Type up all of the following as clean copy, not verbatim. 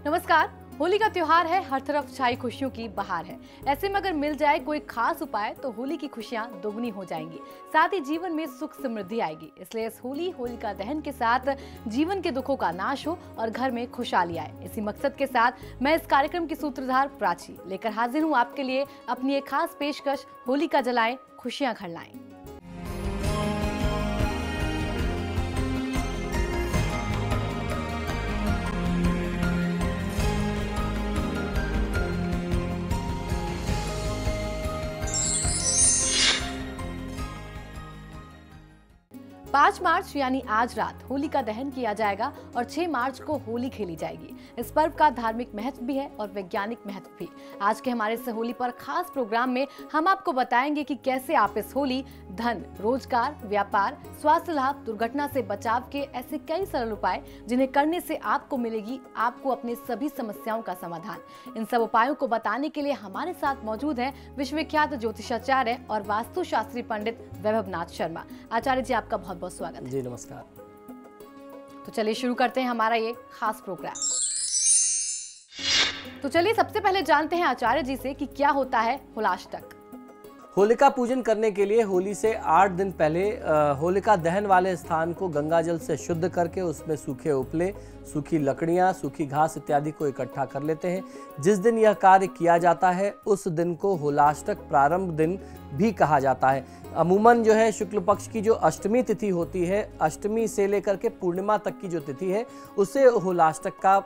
नमस्कार। होली का त्योहार है, हर तरफ छाई खुशियों की बहार है। ऐसे में अगर मिल जाए कोई खास उपाय तो होली की खुशियां दोगुनी हो जाएंगी, साथ ही जीवन में सुख समृद्धि आएगी। इसलिए इस होलिका दहन के साथ जीवन के दुखों का नाश हो और घर में खुशहाली आए, इसी मकसद के साथ मैं इस कार्यक्रम की सूत्रधार प्राची लेकर हाजिर हूँ आपके लिए अपनी एक खास पेशकश, होलिका जलाएं, खुशियां घर लाएं। 5 मार्च यानी आज रात होलिका दहन किया जाएगा और 6 मार्च को होली खेली जाएगी। इस पर्व का धार्मिक महत्व भी है और वैज्ञानिक महत्व भी। आज के हमारे इस होली पर खास प्रोग्राम में हम आपको बताएंगे कि कैसे आप इस होली धन, रोजगार, व्यापार, स्वास्थ्य लाभ, दुर्घटना से बचाव के ऐसे कई सरल उपाय जिन्हें करने से आपको मिलेगी आपको अपनी सभी समस्याओं का समाधान। इन सब उपायों को बताने के लिए हमारे साथ मौजूद हैं विश्वविख्यात ज्योतिषाचार्य और वास्तुशास्त्री पंडित वैभव नाथ शर्मा। आचार्य जी, आपका बहुत बहुत स्वागत है। जी नमस्कार। तो चलिए शुरू करते हैं हमारा ये खास प्रोग्राम। तो चलिए सबसे पहले जानते हैं आचार्य जी से कि क्या होता है होलाष्टक। होलिका पूजन करने के लिए होली से 8 दिन पहले होलिका दहन वाले स्थान को गंगा जल से शुद्ध करके उसमें सूखे उपले, सूखी लकड़ियां, सूखी घास इत्यादि को इकट्ठा कर लेते हैं। जिस दिन यह कार्य किया जाता है उस दिन को होलाष्टक प्रारंभ दिन भी कहा जाता है। अमूमन जो है शुक्ल पक्ष की जो अष्टमी तिथि होती है, अष्टमी से लेकर के पूर्णिमा तक की जो तिथि है उसे होलाष्टक का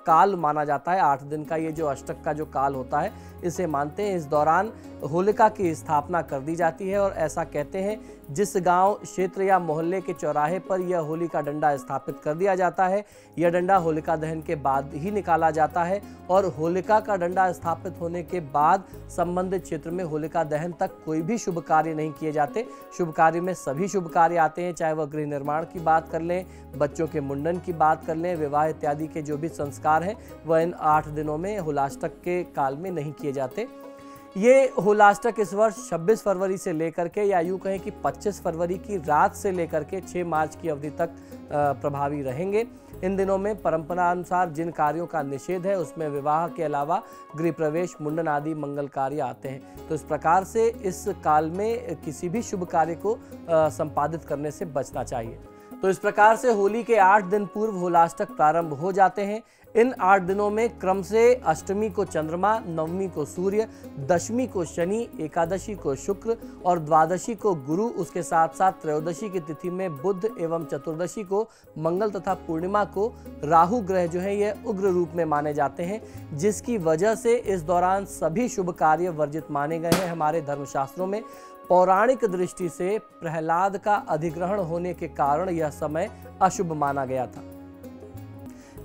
काल माना जाता है। 8 दिन का ये जो अष्टक का जो काल होता है इसे मानते हैं। इस दौरान होलिका की स्थापना कर दी जाती है और ऐसा कहते हैं जिस गांव, क्षेत्र या मोहल्ले के चौराहे पर यह होली का डंडा स्थापित कर दिया जाता है, यह डंडा होलिका दहन के बाद ही निकाला जाता है और होलिका का डंडा स्थापित होने के बाद संबंधित क्षेत्र में होलिका दहन तक कोई भी शुभ कार्य नहीं किए जाते। शुभ कार्य में सभी शुभ कार्य आते हैं, चाहे वह गृह निर्माण की बात कर लें, बच्चों के मुंडन की बात कर लें, विवाह इत्यादि के जो भी संस्कार हैं वह इन 8 दिनों में होलाष्टक के काल में नहीं किए जाते। ये होलाष्टक इस वर्ष 26 फरवरी से लेकर के या यूँ कहें कि 25 फरवरी की रात से लेकर के 6 मार्च की अवधि तक प्रभावी रहेंगे। इन दिनों में परंपरा अनुसार जिन कार्यों का निषेध है उसमें विवाह के अलावा गृह प्रवेश, मुंडन आदि मंगल कार्य आते हैं। तो इस प्रकार से इस काल में किसी भी शुभ कार्य को संपादित करने से बचना चाहिए। तो इस प्रकार से होली के 8 दिन पूर्व होलाष्टक प्रारंभ हो जाते हैं। इन 8 दिनों में क्रम से अष्टमी को चंद्रमा, नवमी को सूर्य, दशमी को शनि, एकादशी को शुक्र और द्वादशी को गुरु, उसके साथ साथ त्रयोदशी की तिथि में बुध एवं चतुर्दशी को मंगल तथा पूर्णिमा को राहु ग्रह जो है ये उग्र रूप में माने जाते हैं, जिसकी वजह से इस दौरान सभी शुभ कार्य वर्जित माने गए हैं। हमारे धर्मशास्त्रों में पौराणिक दृष्टि से प्रहलाद का अधिग्रहण होने के कारण यह समय अशुभ माना गया था,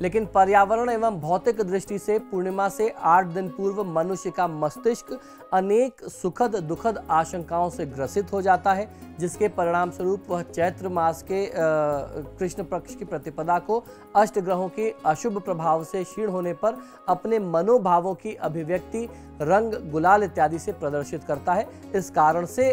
लेकिन पर्यावरण एवं भौतिक दृष्टि से पूर्णिमा से 8 दिन पूर्व मनुष्य का मस्तिष्क अनेक सुखद दुखद आशंकाओं से ग्रसित हो जाता है, जिसके परिणाम स्वरूप वह चैत्र मास के कृष्ण पक्ष की प्रतिपदा को अष्ट ग्रहों के अशुभ प्रभाव से क्षीण होने पर अपने मनोभावों की अभिव्यक्ति रंग, गुलाल इत्यादि से प्रदर्शित करता है। इस कारण से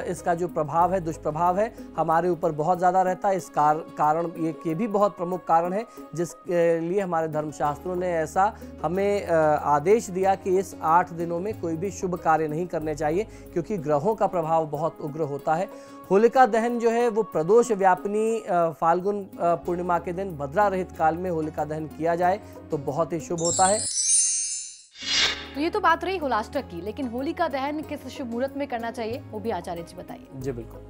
इसका जो प्रभाव है, दुष्प्रभाव है, हमारे ऊपर बहुत ज़्यादा रहता है। इस कारण ये भी बहुत प्रमुख कारण है जिसके लिए हमारे धर्मशास्त्रों ने ऐसा हमें आदेश दिया कि इस 8 दिनों में कोई भी शुभ कार्य नहीं करने चाहिए, क्योंकि ग्रहों का प्रभाव बहुत उग्र होता है। होलिका दहन जो है वो प्रदोष व्यापिनी फाल्गुन पूर्णिमा के दिन भद्रा रहित काल में होलिका दहन किया जाए तो बहुत ही शुभ होता है। तो ये तो बात रही होलाष्टक की, लेकिन होलिका दहन किस शुभ मुहूर्त में करना चाहिए वो भी आचार्य जी बताइए। जी बिल्कुल।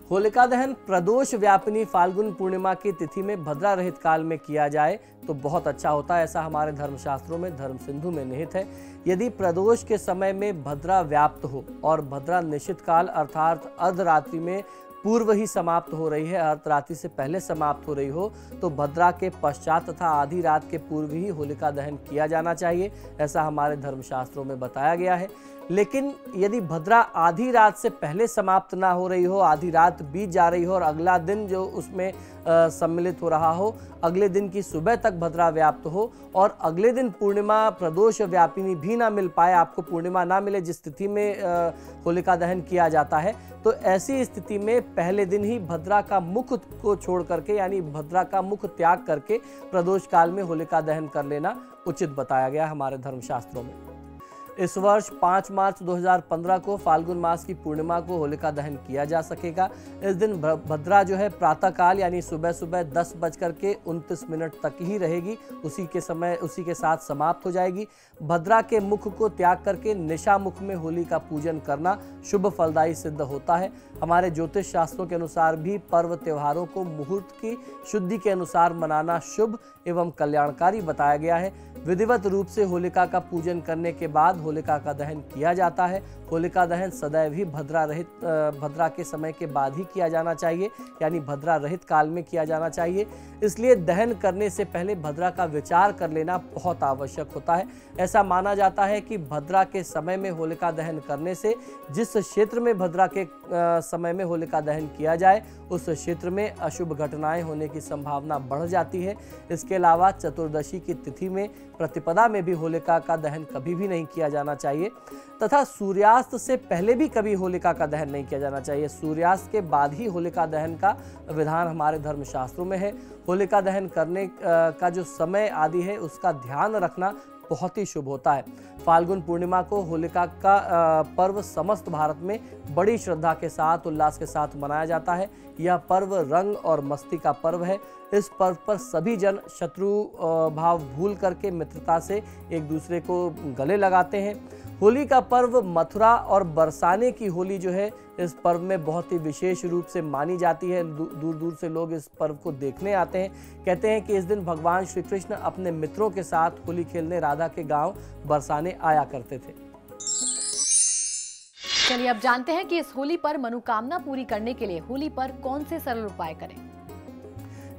होलिका दहन प्रदोष व्यापिनी फाल्गुन पूर्णिमा की तिथि में भद्रा रहित काल में किया जाए तो बहुत अच्छा होता है। ऐसा हमारे धर्मशास्त्रों में धर्म सिंधु में निहित है। यदि प्रदोष के समय में भद्रा व्याप्त हो और भद्रा निश्चित काल अर्थात अर्धरात्रि में पूर्व ही समाप्त हो रही है, अर्धरात्रि से पहले समाप्त हो रही हो, तो भद्रा के पश्चात तथा आधी रात के पूर्व ही होलिका दहन किया जाना चाहिए। ऐसा हमारे धर्मशास्त्रों में बताया गया है। लेकिन यदि भद्रा आधी रात से पहले समाप्त ना हो रही हो, आधी रात बीत जा रही हो और अगला दिन जो उसमें सम्मिलित हो रहा हो, अगले दिन की सुबह तक भद्रा व्याप्त हो और अगले दिन पूर्णिमा प्रदोष व्यापिनी भी ना मिल पाए, आपको पूर्णिमा ना मिले जिस स्थिति में होलिका दहन किया जाता है, तो ऐसी स्थिति में पहले दिन ही भद्रा का मुख को छोड़ करके यानी भद्रा का मुख त्याग करके प्रदोष काल में होलिका दहन कर लेना उचित बताया गया हमारे धर्मशास्त्रों में। इस वर्ष 5 मार्च 2015 को फाल्गुन मास की पूर्णिमा को होलिका दहन किया जा सकेगा। इस दिन भद्रा जो है प्रातःकाल यानी सुबह सुबह 10:29 तक ही रहेगी, उसी के साथ समाप्त हो जाएगी। भद्रा के मुख को त्याग करके निशा मुख में होली का पूजन करना शुभ फलदायी सिद्ध होता है। हमारे ज्योतिष शास्त्रों के अनुसार भी पर्व त्योहारों को मुहूर्त की शुद्धि के अनुसार मनाना शुभ एवं कल्याणकारी बताया गया है। विधिवत रूप से होलिका का पूजन करने के बाद होलिका का दहन किया जाता है। होलिका दहन सदैव ही भद्रा के समय के बाद ही किया जाना चाहिए, यानी भद्रा रहित काल में किया जाना चाहिए। इसलिए दहन करने से पहले भद्रा का विचार कर लेना बहुत आवश्यक होता है। ऐसा माना जाता है कि भद्रा के समय में होलिका दहन करने से जिस क्षेत्र में भद्रा के समय में होलिका दहन किया जाए उस क्षेत्र में अशुभ घटनाएं होने की संभावना बढ़ जाती है। इसके अलावा चतुर्दशी की तिथि में प्रतिपदा में भी होलिका का दहन कभी भी नहीं किया जाना चाहिए तथा सूर्यास्त से पहले भी कभी होलिका का दहन नहीं किया जाना चाहिए। सूर्यास्त के बाद ही होलिका दहन का विधान हमारे धर्मशास्त्रों में है। होलिका दहन करने का जो समय आदि है उसका ध्यान रखना बहुत ही शुभ होता है। फाल्गुन पूर्णिमा को होलिका का पर्व समस्त भारत में बड़ी श्रद्धा के साथ उल्लास के साथ मनाया जाता है। यह पर्व रंग और मस्ती का पर्व है। इस पर्व पर सभी जन शत्रु भाव भूल करके मित्रता से एक दूसरे को गले लगाते हैं। होली का पर्व मथुरा और बरसाने की होली जो है इस पर्व में बहुत ही विशेष रूप से मानी जाती है। दूर दूर से लोग इस पर्व को देखने आते हैं। कहते हैं कि इस दिन भगवान श्री कृष्ण अपने मित्रों के साथ होली खेलने राधा के गांव बरसाने आया करते थे। चलिए अब जानते हैं कि इस होली पर मनोकामना पूरी करने के लिए होली पर कौन से सरल उपाय करें।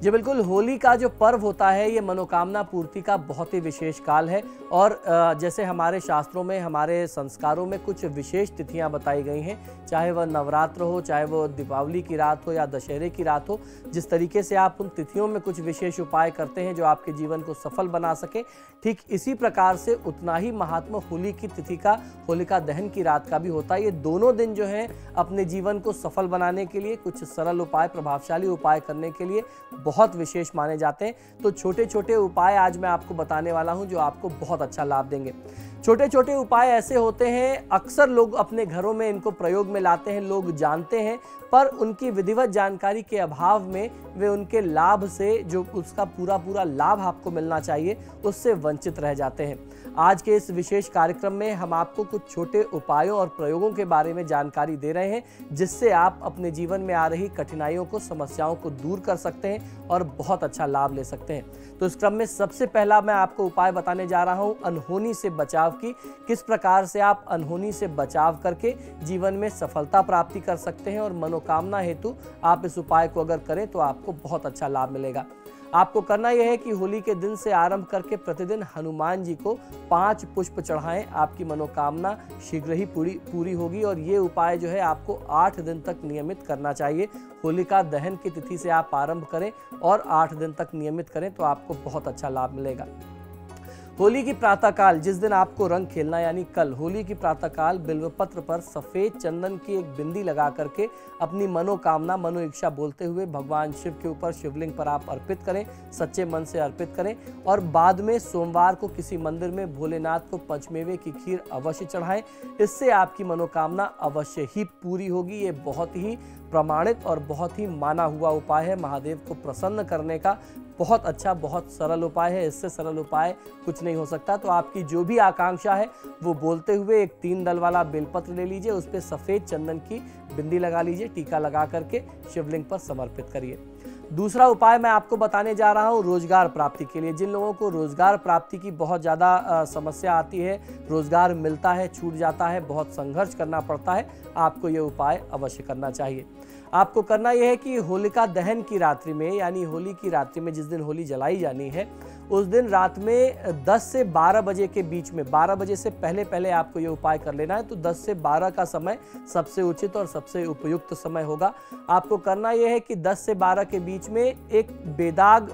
जी बिल्कुल, होली का जो पर्व होता है ये मनोकामना पूर्ति का बहुत ही विशेष काल है और जैसे हमारे शास्त्रों में हमारे संस्कारों में कुछ विशेष तिथियां बताई गई हैं, चाहे वह नवरात्र हो, चाहे वो दीपावली की रात हो या दशहरे की रात हो। जिस तरीके से आप उन तिथियों में कुछ विशेष उपाय करते हैं जो आपके जीवन को सफल बना सके, ठीक इसी प्रकार से उतना ही महात्मा होली की तिथि का, होलिका दहन की रात का भी होता है। ये दोनों दिन जो है अपने जीवन को सफल बनाने के लिए कुछ सरल उपाय, प्रभावशाली उपाय करने के लिए बहुत विशेष माने जाते हैं। तो छोटे छोटे उपाय आज मैं आपको बताने वाला हूं जो आपको बहुत अच्छा लाभ देंगे। छोटे छोटे उपाय ऐसे होते हैं, अक्सर लोग अपने घरों में इनको प्रयोग में लाते हैं, लोग जानते हैं, पर उनकी विधिवत जानकारी के अभाव में वे उनके लाभ से, जो उसका पूरा पूरा लाभ आपको मिलना चाहिए, उससे वंचित रह जाते हैं। आज के इस विशेष कार्यक्रम में हम आपको कुछ छोटे उपायों और प्रयोगों के बारे में जानकारी दे रहे हैं जिससे आप अपने जीवन में आ रही कठिनाइयों को, समस्याओं को दूर कर सकते हैं और बहुत अच्छा लाभ ले सकते हैं। तो इस क्रम में सबसे पहला मैं आपको उपाय बताने जा रहा हूं अनहोनी से बचाव की। किस प्रकार से आप अनहोनी से बचाव करके जीवन में सफलता प्राप्ति कर सकते हैं और मनोकामना हेतु आप इस उपाय को अगर करें तो आपको बहुत अच्छा लाभ मिलेगा। आपको करना यह है कि होली के दिन से आरंभ करके प्रतिदिन हनुमान जी को 5 पुष्प चढ़ाएं। आपकी मनोकामना शीघ्र ही पूरी होगी और ये उपाय जो है आपको 8 दिन तक नियमित करना चाहिए। होलिका दहन की तिथि से आप आरंभ करें और 8 दिन तक नियमित करें तो आपको बहुत अच्छा लाभ मिलेगा। होली की प्रातःकाल, जिस दिन आपको रंग खेलना यानी कल, होली की प्रातःकाल बिल्वपत्र पर सफेद चंदन की एक बिंदी लगा करके अपनी मनोकामना, मनोइच्छा बोलते हुए भगवान शिव के ऊपर शिवलिंग पर आप अर्पित करें, सच्चे मन से अर्पित करें और बाद में सोमवार को किसी मंदिर में भोलेनाथ को पंचमेवे की खीर अवश्य चढ़ाएं। इससे आपकी मनोकामना अवश्य ही पूरी होगी। ये बहुत ही प्रमाणित और बहुत ही माना हुआ उपाय है। महादेव को प्रसन्न करने का बहुत अच्छा, बहुत सरल उपाय है। इससे सरल उपाय कुछ नहीं हो सकता। तो आपकी जो भी आकांक्षा है वो बोलते हुए एक 3 दल वाला बेलपत्र ले लीजिए, उस पर सफ़ेद चंदन की बिंदी लगा लीजिए, टीका लगा करके शिवलिंग पर समर्पित करिए। दूसरा उपाय मैं आपको बताने जा रहा हूँ रोजगार प्राप्ति के लिए। जिन लोगों को रोजगार प्राप्ति की बहुत ज़्यादा समस्या आती है, रोजगार मिलता है छूट जाता है, बहुत संघर्ष करना पड़ता है, आपको ये उपाय अवश्य करना चाहिए। आपको करना यह है कि होलिका दहन की रात्रि में, यानी होली की रात्रि में जिस दिन होली जलाई जानी है, उस दिन रात में 10 से 12 बजे के बीच में, 12 बजे से पहले पहले आपको ये उपाय कर लेना है। तो 10 से 12 का समय सबसे उचित और सबसे उपयुक्त समय होगा। आपको करना यह है कि 10 से 12 के बीच में एक बेदाग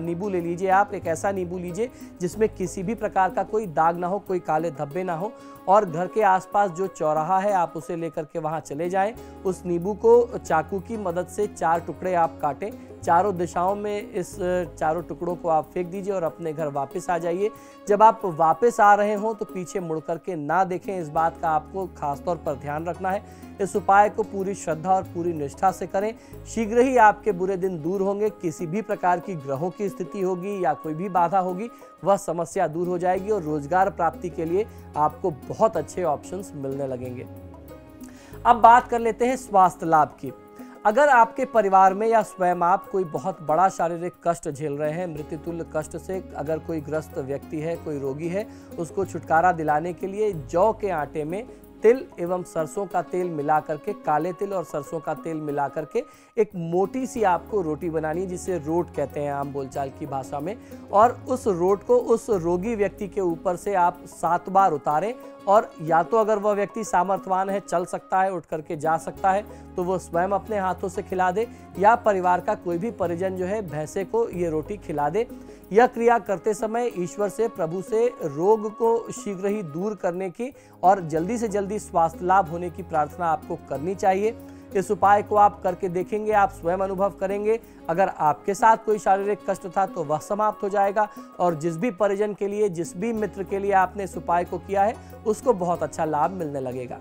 नींबू ले लीजिए। आप एक ऐसा नींबू लीजिए जिसमें किसी भी प्रकार का कोई दाग ना हो, कोई काले धब्बे ना हो, और घर के आसपास जो चौराहा है आप उसे लेकर के वहां चले जाएं। उस नींबू को चाकू की मदद से 4 टुकड़े आप काटें, चारों दिशाओं में इस चारों टुकड़ों को आप फेंक दीजिए और अपने घर वापस आ जाइए। जब आप वापस आ रहे हो तो पीछे मुड़ करके ना देखें, इस बात का आपको खासतौर पर ध्यान रखना है। इस उपाय को पूरी श्रद्धा और पूरी निष्ठा से करें। शीघ्र ही आपके बुरे दिन दूर होंगे। किसी भी प्रकार की ग्रहों की स्थिति होगी या कोई भी बाधा होगी, वह समस्या दूर हो जाएगी और रोजगार प्राप्ति के लिए आपको बहुत अच्छे ऑप्शंस मिलने लगेंगे। अब बात कर लेते हैं स्वास्थ्य लाभ की। अगर आपके परिवार में या स्वयं आप कोई बहुत बड़ा शारीरिक कष्ट झेल रहे हैं, मृत्युतुल्य कष्ट से अगर कोई ग्रस्त व्यक्ति है, कोई रोगी है, उसको छुटकारा दिलाने के लिए जौ के आटे में तिल एवं सरसों का तेल मिला करके, काले तिल और सरसों का तेल मिला करके एक मोटी सी आपको रोटी बनानी है, जिसे रोट कहते हैं आम बोलचाल की भाषा में। और उस रोट को उस रोगी व्यक्ति के ऊपर से आप 7 बार उतारें। और या तो अगर वह व्यक्ति सामर्थ्यवान है, चल सकता है, उठ करके जा सकता है, तो वो स्वयं अपने हाथों से खिला दे, या परिवार का कोई भी परिजन जो है भैंसे को ये रोटी खिला दे। यह क्रिया करते समय ईश्वर से, प्रभु से रोग को शीघ्र ही दूर करने की और जल्दी से जल्दी स्वास्थ्य लाभ होने की प्रार्थना आपको करनी चाहिए। इस उपाय को आप करके देखेंगे, आप स्वयं अनुभव करेंगे। अगर आपके साथ कोई शारीरिक कष्ट था तो वह समाप्त हो जाएगा, और जिस भी परिजन के लिए, जिस भी मित्र के लिए आपने इस उपाय को किया है, उसको बहुत अच्छा लाभ मिलने लगेगा।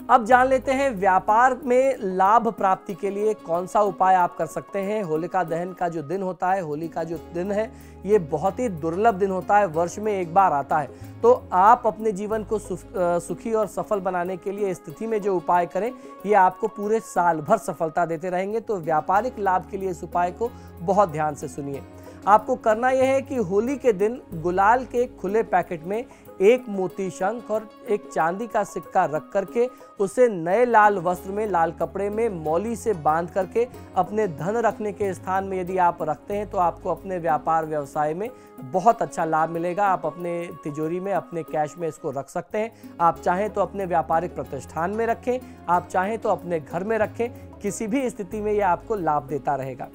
अब जान लेते हैं व्यापार में लाभ प्राप्ति के लिए कौन सा उपाय आप कर सकते हैं। होलिका दहन का जो दिन होता है, होली का जो दिन है, ये बहुत ही दुर्लभ दिन होता है, वर्ष में एक बार आता है। तो आप अपने जीवन को सुखी और सफल बनाने के लिए स्थिति में जो उपाय करें, ये आपको पूरे साल भर सफलता देते रहेंगे। तो व्यापारिक लाभ के लिए इस उपाय को बहुत ध्यान से सुनिए। आपको करना यह है कि होली के दिन गुलाल के खुले पैकेट में एक मोती शंख और एक चांदी का सिक्का रख करके उसे नए लाल वस्त्र में, लाल कपड़े में मौली से बांध करके अपने धन रखने के स्थान में यदि आप रखते हैं तो आपको अपने व्यापार व्यवसाय में बहुत अच्छा लाभ मिलेगा। आप अपने तिजोरी में, अपने कैश में इसको रख सकते हैं। आप चाहें तो अपने व्यापारिक प्रतिष्ठान में रखें, आप चाहें तो अपने घर में रखें, किसी भी स्थिति में यह आपको लाभ देता रहेगा।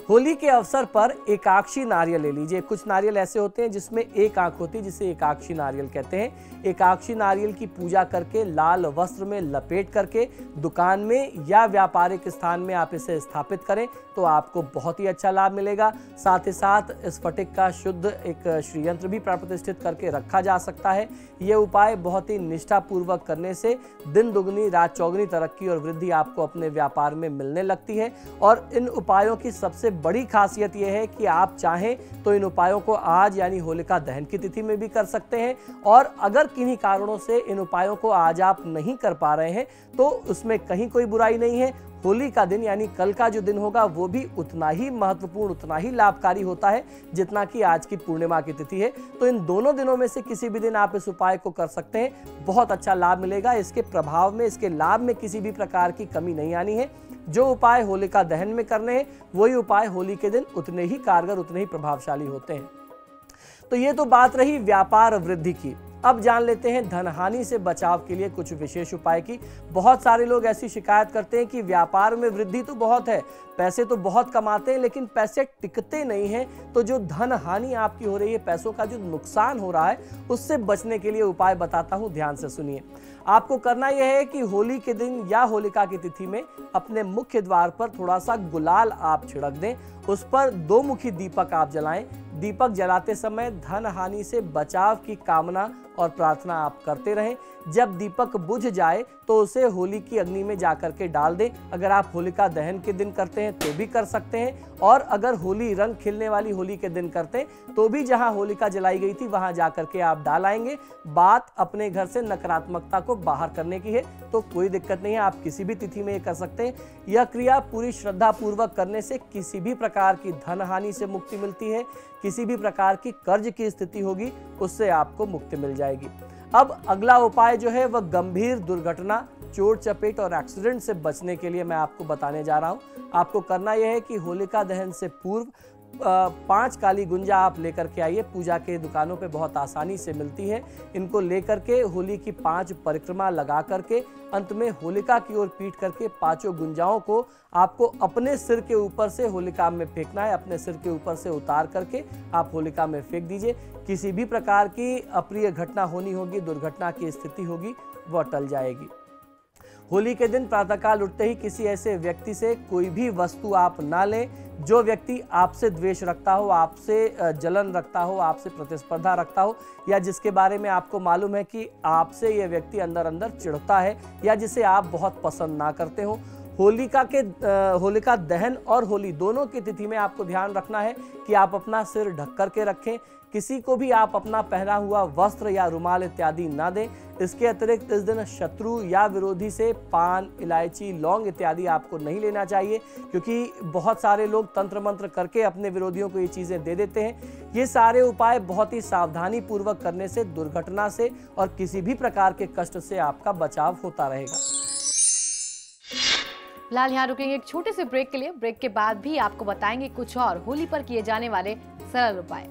होली के अवसर पर एकाक्षी नारियल ले लीजिए। कुछ नारियल ऐसे होते हैं जिसमें एक आंख होती है, जिसे एकाक्षी नारियल कहते हैं। एकाक्षी नारियल की पूजा करके लाल वस्त्र में लपेट करके दुकान में या व्यापारिक स्थान में आप इसे स्थापित करें तो आपको बहुत ही अच्छा लाभ मिलेगा। साथ ही साथ स्फटिक का शुद्ध एक श्रीयंत्र भी प्रतिष्ठित करके रखा जा सकता है। ये उपाय बहुत ही निष्ठापूर्वक करने से दिन दुगनी रात चौगुनी तरक्की और वृद्धि आपको अपने व्यापार में मिलने लगती है। और इन उपायों की सबसे बड़ी खासियत यह है कि आप चाहें तो इन उपायों को आज यानी होलिका दहन की तिथि में भी कर सकते हैं, और अगर किन्हीं कारणों से इन उपायों को आज आप नहीं कर पा रहे हैं तो उसमें कहीं कोई बुराई नहीं है। होली का दिन यानी कल का जो दिन होगा वो भी उतना ही महत्वपूर्ण, उतना ही लाभकारी होता है जितना कि आज की पूर्णिमा की तिथि है। तो इन दोनों दिनों में से किसी भी दिन आप इस उपाय को कर सकते हैं, बहुत अच्छा लाभ मिलेगा। इसके प्रभाव में, इसके लाभ में किसी भी प्रकार की कमी नहीं आनी है। जो उपाय होलिका दहन में करने हैं वही उपाय होली के दिन उतने ही कारगर, उतने ही प्रभावशाली होते हैं। तो ये तो बात रही व्यापार वृद्धि की। अब जान लेते हैं धन हानि से बचाव के लिए कुछ विशेष उपाय की। बहुत सारे लोग ऐसी शिकायत करते हैं कि व्यापार में वृद्धि तो बहुत है, पैसे तो बहुत कमाते हैं, लेकिन पैसे टिकते नहीं हैं। तो जो धन हानि आपकी हो रही है, पैसों का जो नुकसान हो रहा है, उससे बचने के लिए उपाय बताता हूं, ध्यान से सुनिए। आपको करना यह है कि होली के दिन या होलिका की तिथि में अपने मुख्य द्वार पर थोड़ा सा गुलाल आप छिड़क दें, उस पर 2 मुखी दीपक आप जलाएं। दीपक जलाते समय धन हानि से बचाव की कामना और प्रार्थना आप करते रहें। जब दीपक बुझ जाए तो उसे होली की अग्नि में जाकर के डाल दें। अगर आप होलिका दहन के दिन करते हैं हैं तो भी कर सकते हैं, और अगर होली रंग खिलने वाली होली के दिन करते हैं तो भी जहां होलिका जलाई गई थी वहां जाकर के आप डाल आएंगे। बात अपने घर से नकारात्मकता को बाहर करने की है तो कोई दिक्कत नहीं है, आप किसी भी तिथि में ये कर सकते हैं। यह क्रिया पूरी श्रद्धा पूर्वक करने से किसी भी प्रकार की धन हानि से मुक्ति मिलती है, किसी भी प्रकार की कर्ज की स्थिति होगी उससे आपको मुक्ति मिल जाएगी। अब अगला उपाय जो है वह गंभीर दुर्घटना, चोट चपेट और एक्सीडेंट से बचने के लिए मैं आपको बताने जा रहा हूं। आपको करना यह है कि होलिका दहन से पूर्व 5 काली गुंजा आप लेकर के आइए। पूजा के दुकानों पे बहुत आसानी से मिलती है। इनको लेकर के होली की 5 परिक्रमा लगा करके अंत में होलिका की ओर पीट करके 5 गुंजाओं को आपको अपने सिर के ऊपर से होलिका में फेंकना है। अपने सिर के ऊपर से उतार करके आप होलिका में फेंक दीजिए। किसी भी प्रकार की अप्रिय घटना होनी होगी, दुर्घटना की स्थिति होगी, वह टल जाएगी। होली के दिन प्रातःकाल उठते ही किसी ऐसे व्यक्ति से कोई भी वस्तु आप ना लें जो व्यक्ति आपसे द्वेष रखता हो, आपसे जलन रखता हो, आपसे प्रतिस्पर्धा रखता हो, या जिसके बारे में आपको मालूम है कि आपसे यह व्यक्ति अंदर अंदर चिढ़ता है या जिसे आप बहुत पसंद ना करते हो। होलिका दहन और होली दोनों की तिथि में आपको ध्यान रखना है कि आप अपना सिर ढक करके रखें। किसी को भी आप अपना पहना हुआ वस्त्र या रुमाल इत्यादि ना दें। इसके अतिरिक्त इस दिन शत्रु या विरोधी से पान, इलायची, लौंग इत्यादि आपको नहीं लेना चाहिए, क्योंकि बहुत सारे लोग तंत्र मंत्र करके अपने विरोधियों को ये चीज़ें दे देते हैं। ये सारे उपाय बहुत ही सावधानी पूर्वक करने से दुर्घटना से और किसी भी प्रकार के कष्ट से आपका बचाव होता रहेगा। फिलहाल यहाँ रुकेंगे एक छोटे से ब्रेक के लिए। ब्रेक के बाद भी आपको बताएंगे कुछ और होली पर किए जाने वाले सरल उपाय।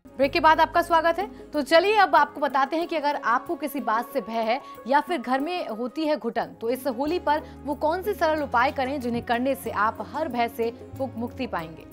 ब्रेक के बाद आपका स्वागत है। तो चलिए अब आपको बताते हैं कि अगर आपको किसी बात से भय है या फिर घर में होती है घुटन, तो इस होली पर वो कौन से सरल उपाय करें जिन्हें करने से आप हर भय से मुक्ति पाएंगे।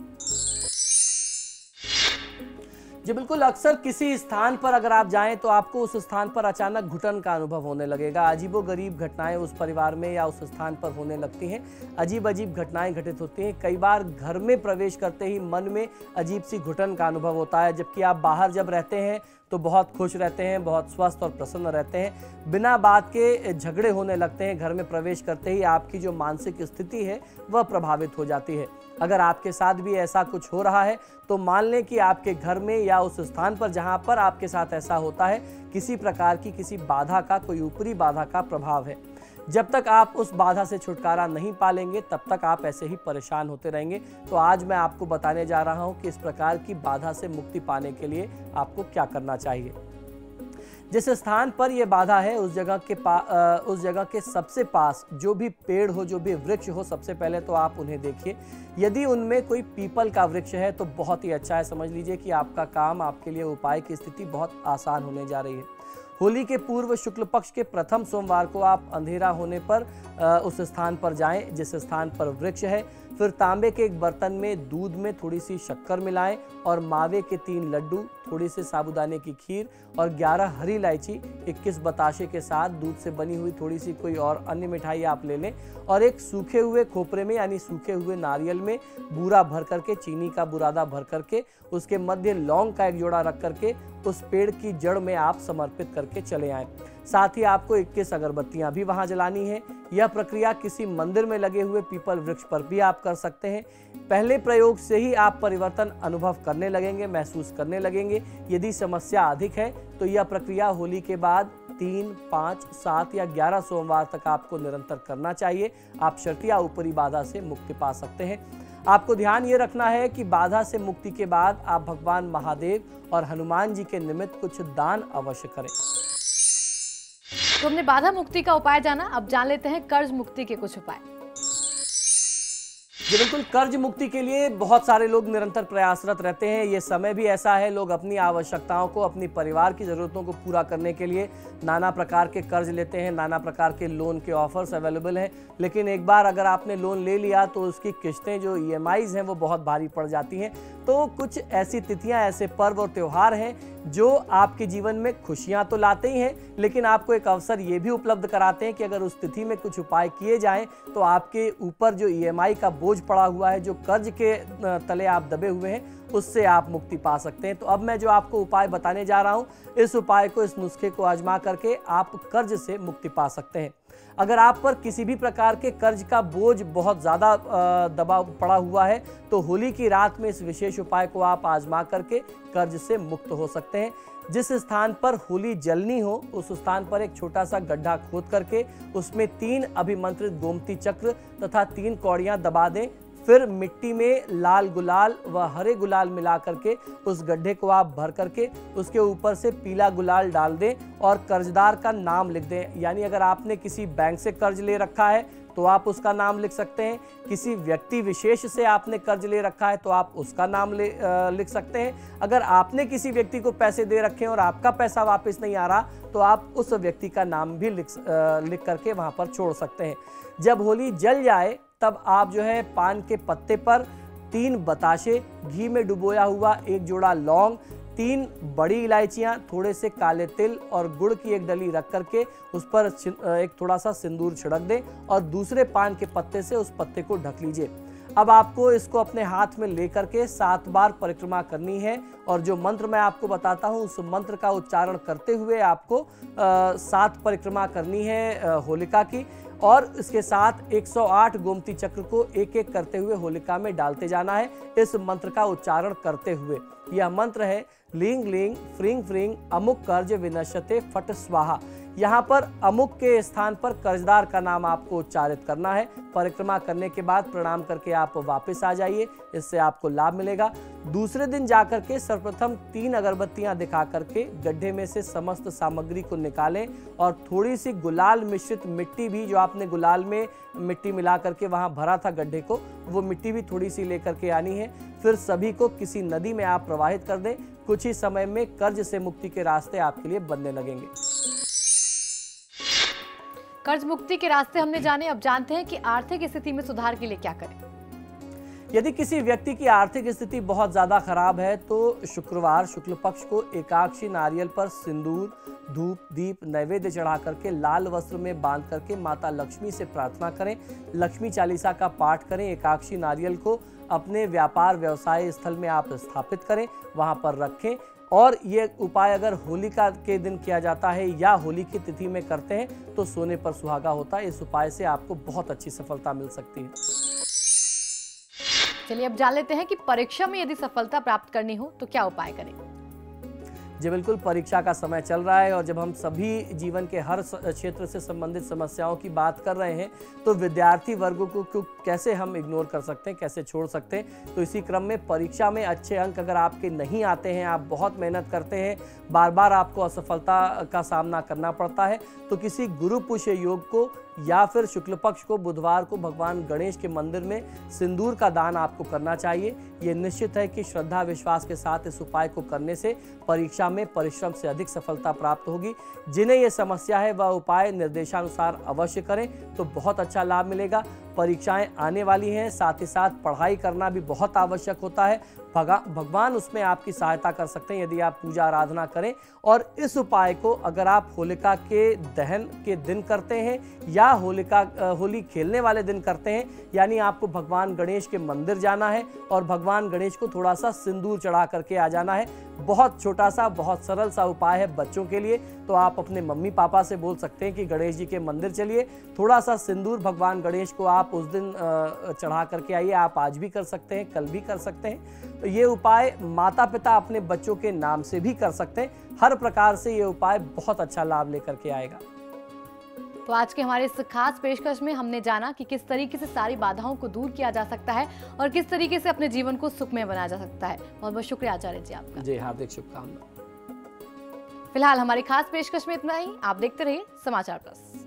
जी बिल्कुल, अक्सर किसी स्थान पर अगर आप जाएं तो आपको उस स्थान पर अचानक घुटन का अनुभव होने लगेगा। अजीबोगरीब घटनाएं उस परिवार में या उस स्थान पर होने लगती हैं। अजीब अजीब घटनाएं घटित होती हैं। कई बार घर में प्रवेश करते ही मन में अजीब सी घुटन का अनुभव होता है, जबकि आप बाहर जब रहते हैं तो बहुत खुश रहते हैं, बहुत स्वस्थ और प्रसन्न रहते हैं। बिना बात के झगड़े होने लगते हैं। घर में प्रवेश करते ही आपकी जो मानसिक स्थिति है वह प्रभावित हो जाती है। अगर आपके साथ भी ऐसा कुछ हो रहा है तो मान लें कि आपके घर में या उस स्थान पर जहां पर आपके साथ ऐसा होता है किसी प्रकार की किसी बाधा का, कोई ऊपरी बाधा का प्रभाव है। जब तक आप उस बाधा से छुटकारा नहीं पालेंगे तब तक आप ऐसे ही परेशान होते रहेंगे। तो आज मैं आपको बताने जा रहा हूं कि इस प्रकार की बाधा से मुक्ति पाने के लिए आपको क्या करना चाहिए। जिस स्थान पर यह बाधा है उस जगह के सबसे पास जो भी पेड़ हो, जो भी वृक्ष हो, सबसे पहले तो आप उन्हें देखिए। यदि उनमें कोई पीपल का वृक्ष है तो बहुत ही अच्छा है। समझ लीजिए कि आपका काम, आपके लिए उपाय की स्थिति बहुत आसान होने जा रही है। होली के पूर्व शुक्ल पक्ष के प्रथम सोमवार को आप अंधेरा होने पर उस स्थान पर जाएं जिस स्थान पर वृक्ष है। फिर तांबे के एक बर्तन में दूध में थोड़ी सी शक्कर मिलाएं और मावे के 3 लड्डू, थोड़ी से साबूदाने की खीर और 11 हरी इलायची, 21 बताशे के साथ दूध से बनी हुई थोड़ी सी कोई और अन्य मिठाई आप ले लें और एक सूखे हुए खोपरे में यानी सूखे हुए नारियल में बूरा भर करके, चीनी का बुरादा भर करके, उसके मध्य लौंग का एक जोड़ा रख करके उस पेड़ की जड़ में आप समर्पित करके चले आएं। साथ ही आपको 21 अगरबत्तियां भी वहां जलानी है। यह प्रक्रिया किसी मंदिर में लगे हुए पीपल वृक्ष पर भी आप कर सकते हैं। पहले प्रयोग से ही आप परिवर्तन अनुभव करने लगेंगे, महसूस करने लगेंगे। यदि समस्या अधिक है तो यह प्रक्रिया होली के बाद 3, 5, 7 या 11 सोमवार तक आपको निरंतर करना चाहिए। आप शर्तिया ऊपरी बाधा से मुक्ति पा सकते हैं। आपको ध्यान ये रखना है कि बाधा से मुक्ति के बाद आप भगवान महादेव और हनुमान जी के निमित्त कुछ दान अवश्य करें। तो हमने बाधा मुक्ति का उपाय जाना, अब जान लेते हैं कर्ज मुक्ति के कुछ उपाय। जी बिल्कुल, कर्ज मुक्ति के लिए बहुत सारे लोग निरंतर प्रयासरत रहते हैं। ये समय भी ऐसा है, लोग अपनी आवश्यकताओं को, अपनी परिवार की ज़रूरतों को पूरा करने के लिए नाना प्रकार के कर्ज लेते हैं, नाना प्रकार के लोन के ऑफर्स अवेलेबल हैं, लेकिन एक बार अगर आपने लोन ले लिया तो उसकी किस्तें जो EMIs हैं वो बहुत भारी पड़ जाती हैं। तो कुछ ऐसी तिथियां, ऐसे पर्व और त्यौहार हैं जो आपके जीवन में खुशियां तो लाते ही हैं, लेकिन आपको एक अवसर ये भी उपलब्ध कराते हैं कि अगर उस तिथि में कुछ उपाय किए जाएं तो आपके ऊपर जो EMI का बोझ पड़ा हुआ है, जो कर्ज के तले आप दबे हुए हैं, उससे आप मुक्ति पा सकते हैं। तो अब मैं जो आपको उपाय बताने जा रहा हूं, इस उपाय को, इस नुस्खे को आजमा करके आप कर्ज से मुक्ति पा सकते हैं। अगर आप पर किसी भी प्रकार के कर्ज का बोझ बहुत ज़्यादा दबाव पड़ा हुआ है तो होली की रात में इस विशेष उपाय को आप आजमा करके कर्ज से मुक्त हो सकते हैं। जिस स्थान पर होली जलनी हो उस स्थान पर एक छोटा सा गड्ढा खोद करके उसमें 3 अभिमंत्रित गोमती चक्र तथा 3 कौड़ियां दबा दें। फिर मिट्टी में लाल गुलाल व हरे गुलाल मिला करके उस गड्ढे को आप भर करके उसके ऊपर से पीला गुलाल डाल दें और कर्जदार का नाम लिख दें। यानी अगर आपने किसी बैंक से कर्ज ले रखा है तो आप उसका नाम लिख सकते हैं, किसी व्यक्ति विशेष से आपने कर्ज ले रखा है तो आप उसका नाम लिख सकते हैं। अगर आपने किसी व्यक्ति को पैसे दे रखे हैं और आपका पैसा वापस नहीं आ रहा तो आप उस व्यक्ति का नाम भी लिख करके वहाँ पर छोड़ सकते हैं। जब होली जल जाए तब आप जो है पान के पत्ते पर 3 बताशे, घी में डुबोया हुआ 1 जोड़ा लौंग, 3 बड़ी इलायचियाँ, थोड़े से काले तिल और गुड़ की 1 डली रख करके उस पर एक थोड़ा सा सिंदूर छिड़क दें और दूसरे पान के पत्ते से उस पत्ते को ढक लीजिए। अब आपको इसको अपने हाथ में लेकर के 7 बार परिक्रमा करनी है और जो मंत्र मैं आपको बताता हूँ उस मंत्र का उच्चारण करते हुए आपको 7 परिक्रमा करनी है होलिका की, और इसके साथ 108 गोमती चक्र को एक एक करते हुए होलिका में डालते जाना है इस मंत्र का उच्चारण करते हुए। यह मंत्र है लींग लींग फ्रींग फ्रींग अमुक कर्ज विनश्यते फट स्वाहा। यहाँ पर अमुक के स्थान पर कर्जदार का नाम आपको उच्चारित करना है। परिक्रमा करने के बाद प्रणाम करके आप वापस आ जाइए, इससे आपको लाभ मिलेगा। दूसरे दिन जाकर के सर्वप्रथम 3 अगरबत्तियां दिखा करके गड्ढे में से समस्त सामग्री को निकालें और थोड़ी सी गुलाल मिश्रित मिट्टी भी, जो आपने गुलाल में मिट्टी मिला करके वहां भरा था गड्ढे को, वो मिट्टी भी थोड़ी सी लेकर के आनी है। फिर सभी को किसी नदी में आप प्रवाहित कर दें। कुछ ही समय में कर्ज से मुक्ति के रास्ते आपके लिए बनने लगेंगे। कर्ज मुक्ति के रास्ते हमने जाने, अब जानते हैं कि आर्थिक स्थिति में सुधार के लिए क्या करें। यदि किसी व्यक्ति की आर्थिक स्थिति बहुत ज़्यादा खराब है तो शुक्रवार शुक्ल पक्ष को एकाक्षी नारियल पर सिंदूर, धूप, दीप, नैवेद्य चढ़ा करके लाल वस्त्र में बांध करके माता लक्ष्मी से प्रार्थना करें। लक्ष्मी चालीसा का पाठ करें। एकाक्षी नारियल को अपने व्यापार व्यवसाय स्थल में आप स्थापित करें, वहाँ पर रखें। और ये उपाय अगर होलिका के दिन किया जाता है या होली की तिथि में करते हैं तो सोने पर सुहागा होता है। इस उपाय से आपको बहुत अच्छी सफलता मिल सकती है। चलिए अब जान लेते हैं कि परीक्षा में यदि सफलता प्राप्त करनी हो तो क्या उपाय करें। जी बिल्कुल, परीक्षा का समय चल रहा है और जब हम सभी जीवन के हर क्षेत्र से संबंधित समस्याओं की बात कर रहे हैं तो विद्यार्थी वर्गों को कैसे हम इग्नोर कर सकते हैं, कैसे छोड़ सकते हैं। तो इसी क्रम में परीक्षा में अच्छे अंक अगर आपके नहीं आते हैं, आप बहुत मेहनत करते हैं, बार बार आपको असफलता का सामना करना पड़ता है, तो किसी गुरु पुष्य योग को या फिर शुक्ल पक्ष को बुधवार को भगवान गणेश के मंदिर में सिंदूर का दान आपको करना चाहिए। ये निश्चित है कि श्रद्धा विश्वास के साथ इस उपाय को करने से परीक्षा में परिश्रम से अधिक सफलता प्राप्त होगी। जिन्हें ये समस्या है वह उपाय निर्देशानुसार अवश्य करें तो बहुत अच्छा लाभ मिलेगा। परीक्षाएं आने वाली हैं, साथ ही साथ पढ़ाई करना भी बहुत आवश्यक होता है। भगवान उसमें आपकी सहायता कर सकते हैं यदि आप पूजा आराधना करें। और इस उपाय को अगर आप होलिका के दहन के दिन करते हैं या होली खेलने वाले दिन करते हैं, यानी आपको भगवान गणेश के मंदिर जाना है और भगवान गणेश को थोड़ा सा सिंदूर चढ़ा करके आ जाना है। बहुत छोटा सा, बहुत सरल सा उपाय है बच्चों के लिए। तो आप अपने मम्मी पापा से बोल सकते हैं कि गणेश जी के मंदिर चलिए, थोड़ा सा सिंदूर भगवान गणेश को आप उस दिन चढ़ा करके आइए। आप आज भी कर सकते हैं, कल भी कर सकते हैं। तो ये उपाय माता पिता अपने बच्चों के नाम से भी कर सकते हैं। हर प्रकार से ये उपाय बहुत अच्छा लाभ लेकर के आएगा। तो आज के हमारे इस खास पेशकश में हमने जाना कि किस तरीके से सारी बाधाओं को दूर किया जा सकता है और किस तरीके से अपने जीवन को सुखमय बनाया जा सकता है। बहुत बहुत शुक्रिया आचार्य जी आपका। जी, हार्दिक शुभकामनाएं। फिलहाल हमारी खास पेशकश में इतना ही। आप देखते रहिए समाचार प्लस।